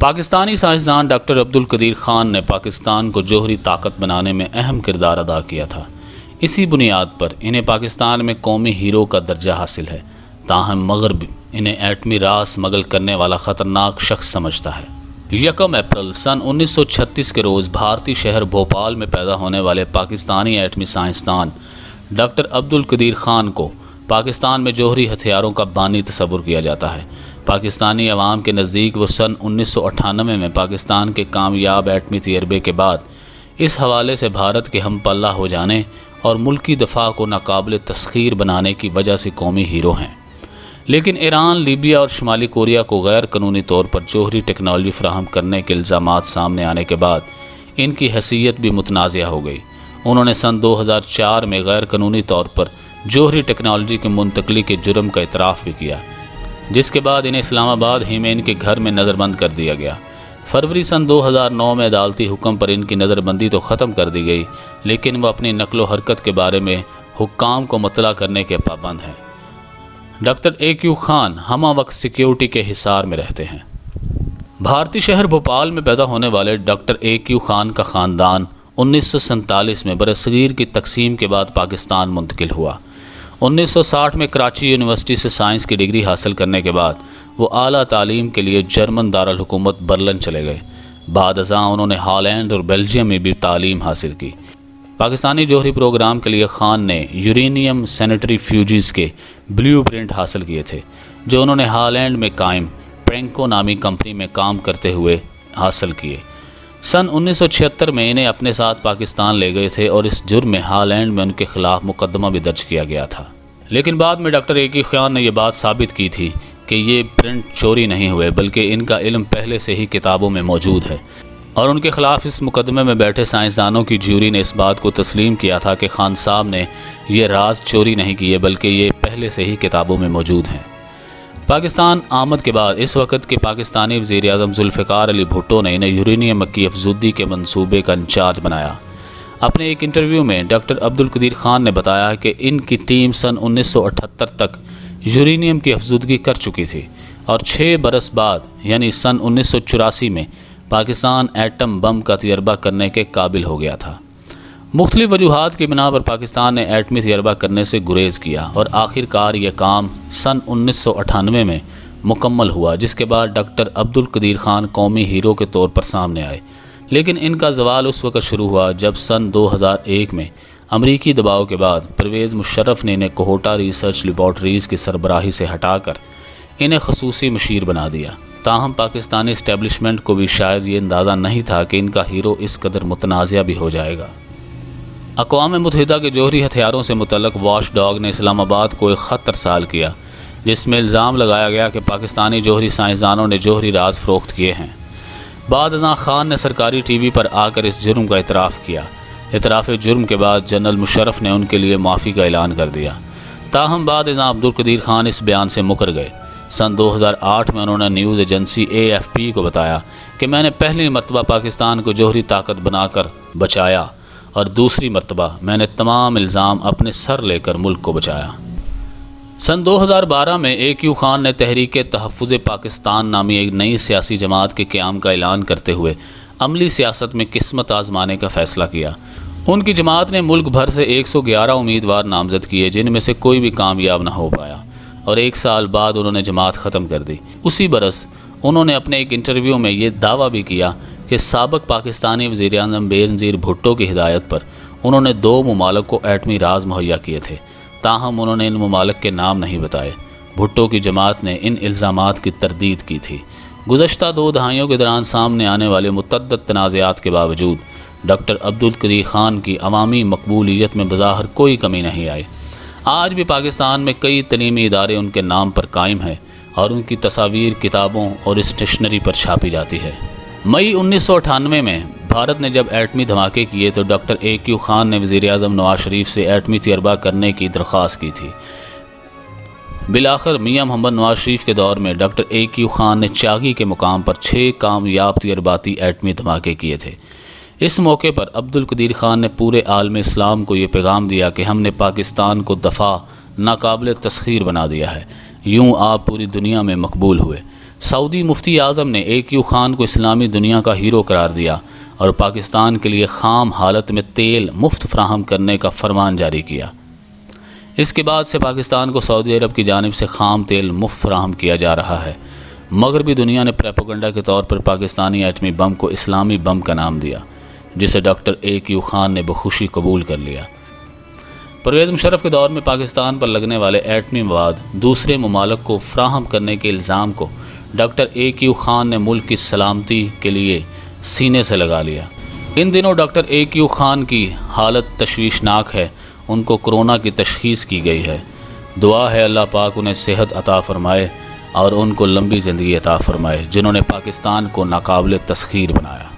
پاکستانی سائنسدان ڈاکٹر عبدالقدیر خان نے پاکستان کو جوہری طاقت بنانے میں اہم کردار ادا کیا تھا۔ اسی بنیاد پر انہیں پاکستان میں قومی ہیرو کا درجہ حاصل ہے، تاہم مغرب انہیں ایٹمی راز اسمگل کرنے والا خطرناک شخص سمجھتا ہے۔ 1 اپریل سن 1936 کے روز بھارتی شہر بھوپال میں پیدا ہونے والے پاکستانی ایٹمی سائنسدان ڈاکٹر عبدالقدیر خان کو پاکستان میں جوہری ہتھیاروں کا بانی تصور کیا جاتا ہے۔ پاکستانی عوام کے نزدیک وہ سن 1998 میں پاکستان کے کامیاب ایٹمی تجربے کے بعد اس حوالے سے بھارت کے ہم پلہ ہو جانے اور ملکی دفاع کو ناقابل تسخیر بنانے کی وجہ سے قومی ہیرو ہیں۔ لیکن ایران، لیبیا اور شمالی کوریا کو غیر قانونی طور پر جوہری ٹیکنالوجی فراہم کرنے کے الزامات سامنے آنے کے بعد ان کی حیثیت بھی متنازع ہو گئی۔ انہوں نے سن 2004 میں غیر قانونی طور پر جوہری ٹیکنالوجی کی منتقلی کے جرم کا اعتراف بھی کیا، جس کے بعد انہیں اسلام آباد ہی میں ان کے گھر میں نظر بند کر دیا گیا۔ فروری سن 2009 میں عدالتی حکم پر ان کی نظر بندی تو ختم کر دی گئی، لیکن وہ اپنی نقل و حرکت کے بارے میں حکام کو مطلع کرنے کے پابند ہیں۔ ڈاکٹر AQ خان ہمہ وقت سیکیورٹی کے حصار میں رہتے ہیں۔ بھارتی شہر بھوپال میں پیدا ہونے والے ڈاکٹر AQ خان کا خاندان 1947 میں برصغیر کی تقسیم کے بعد پاکستان منتقل ہوا۔ 1960 میں کراچی یونیورسٹی سے سائنس کی ڈگری حاصل کرنے کے بعد وہ اعلیٰ تعلیم کے لیے جرمن دارالحکومت برلن چلے گئے۔ بعد ازاں انہوں نے ہالینڈ اور بیلجیم میں بھی تعلیم حاصل کی۔ پاکستانی جوہری پروگرام کے لیے خان نے یورینیم سینٹری فیوجز کے بلیو پرنٹ حاصل کیے تھے، جو انہوں نے ہالینڈ میں قائم پرینکو نامی کمپنی میں کام کرتے ہوئے حاصل کیے۔ سن 1976 میں انہیں اپنے ساتھ پاکستان لے گئے تھے اور اس جرم میں ہالینڈ میں ان کے خلاف مقدمہ بھی درج کیا گیا تھا۔ لیکن بعد میں ڈاکٹر AQ خان نے یہ بات ثابت کی تھی کہ یہ پرنٹ چوری نہیں ہوئے، بلکہ ان کا علم پہلے سے ہی کتابوں میں موجود ہے، اور ان کے خلاف اس مقدمے میں بیٹھے سائنسدانوں کی جیوری نے اس بات کو تسلیم کیا تھا کہ خان صاحب نے یہ راز چوری نہیں کیے، بلکہ یہ پہلے سے ہی کتابوں میں موجود ہیں۔ پاکستان آمد کے بعد اس وقت کے پاکستانی وزیر اعظم ذوالفقار علی بھٹو نے انہیں یورینیم کی افزودگی کے منصوبے کا انچارج بنایا۔ اپنے ایک انٹرویو میں ڈاکٹر عبدالقدیر خان نے بتایا کہ ان کی ٹیم سن 1978 تک یورینیم کی افزودگی کر چکی تھی، اور 6 برس بعد یعنی سن 1984 میں پاکستان ایٹم بم کا تجربہ کرنے کے قابل ہو گیا تھا۔ مختلف وجوہات کی بنا پر پاکستان نے ایٹمی تجربہ کرنے سے گریز کیا، اور آخر کار یہ کام سن 1998 میں مکمل ہوا، جس کے بعد ڈاکٹر عبدالقدیر خان قومی ہیرو کے طور پر سامنے آئے۔ لیکن ان کا زوال اس وقت شروع ہوا جب سن 2001 میں امریکی دباؤ کے بعد پرویز مشرف نے انہیں کوہوٹا ریسرچ لیبارٹریز کی سربراہی سے ہٹا کر انہیں خصوصی مشیر بنا دیا۔ تاہم پاکستانی اسٹیبلشمنٹ کو بھی شاید یہ اندازہ نہیں تھا کہ ان کا ہیرو اس قدر متنازع بھی ہو جائے گا۔ اقوام متحدہ کے جوہری ہتھیاروں سے متعلق واش ڈاگ نے اسلام آباد کو ایک خط ارسال کیا، جس میں الزام لگایا گیا کہ پاکستانی جوہری سائنسدانوں نے جوہری راز فروخت کیے ہیں۔ بعد ازاں خان نے سرکاری ٹی وی پر آ کر اس جرم کا اعتراف کیا۔ اعتراف جرم کے بعد جنرل مشرف نے ان کے لیے معافی کا اعلان کر دیا۔ تاہم بعد ازاں عبدالقدیر خان اس بیان سے مکر گئے۔ سن 2008 میں انہوں نے نیوز ایجنسی AFP کو بتایا کہ میں نے پہلی مرتبہ پاکستان کو جوہری طاقت بنا کر بچایا، اور دوسری مرتبہ میں نے تمام الزام اپنے سر لے کر ملک کو بچایا۔ سن 2012 میں AQ خان نے تحریک تحفظ پاکستان نامی ایک نئی سیاسی جماعت کے قیام کا اعلان کرتے ہوئے عملی سیاست میں قسمت آزمانے کا فیصلہ کیا۔ ان کی جماعت نے ملک بھر سے 111 امیدوار نامزد کیے، جن میں سے کوئی بھی کامیاب نہ ہو پایا، اور 1 سال بعد انہوں نے جماعت ختم کر دی۔ اسی برس انہوں نے اپنے ایک انٹرویو میں یہ دعویٰ بھی کیا کہ سابق پاکستانی وزیر اعظم بینظیر بھٹو کی ہدایت پر انہوں نے 2 ممالک کو ایٹمی راز مہیا کیے تھے، تاہم انہوں نے ان ممالک کے نام نہیں بتائے۔ بھٹو کی جماعت نے ان الزامات کی تردید کی تھی۔ گزشتہ 2 دہائیوں کے دوران سامنے آنے والے متعدد تنازعات کے باوجود ڈاکٹر عبدالقدیر خان کی عوامی مقبولیت میں بظاہر کوئی کمی نہیں آئی۔ آج بھی پاکستان میں کئی تعلیمی ادارے ان کے نام پر قائم ہیں، اور ان کی تصاویر کتابوں اور اسٹیشنری پر چھاپی جاتی ہے۔ مئی 1998 میں بھارت نے جب ایٹمی دھماکے کیے تو ڈاکٹر AQ خان نے وزیر اعظم نواز شریف سے ایٹمی تجربہ کرنے کی درخواست کی تھی۔ بالآخر میاں محمد نواز شریف کے دور میں ڈاکٹر AQ خان نے چاگی کے مقام پر 6 کامیاب تجرباتی ایٹمی دھماکے کیے تھے۔ اس موقع پر عبدالقدیر خان نے پورے عالم اسلام کو یہ پیغام دیا کہ ہم نے پاکستان کو دفاع ناقابل تسخیر بنا دیا ہے، یوں آپ پوری دنیا میں مقبول ہوئے۔ سعودی مفتی اعظم نے AQ خان کو اسلامی دنیا کا ہیرو قرار دیا اور پاکستان کے لیے خام حالت میں تیل مفت فراہم کرنے کا فرمان جاری کیا۔ اس کے بعد سے پاکستان کو سعودی عرب کی جانب سے خام تیل مفت فراہم کیا جا رہا ہے۔ مغربی دنیا نے پروپیگنڈا کے طور پر پاکستانی ایٹمی بم کو اسلامی بم کا نام دیا، جسے ڈاکٹر AQ خان نے بخوشی قبول کر لیا۔ پرویز مشرف کے دور میں پاکستان پر لگنے والے ایٹمی مواد دوسرے ممالک کو فراہم کرنے کے الزام کو ڈاکٹر AQ خان نے ملک کی سلامتی کے لیے سینے سے لگا لیا۔ ان دنوں ڈاکٹر AQ خان کی حالت تشویشناک ہے، ان کو کورونا کی تشخیص کی گئی ہے۔ دعا ہے اللہ پاک انہیں صحت عطا فرمائے اور ان کو لمبی زندگی عطا فرمائے، جنہوں نے پاکستان کو ناقابل تسخیر بنایا۔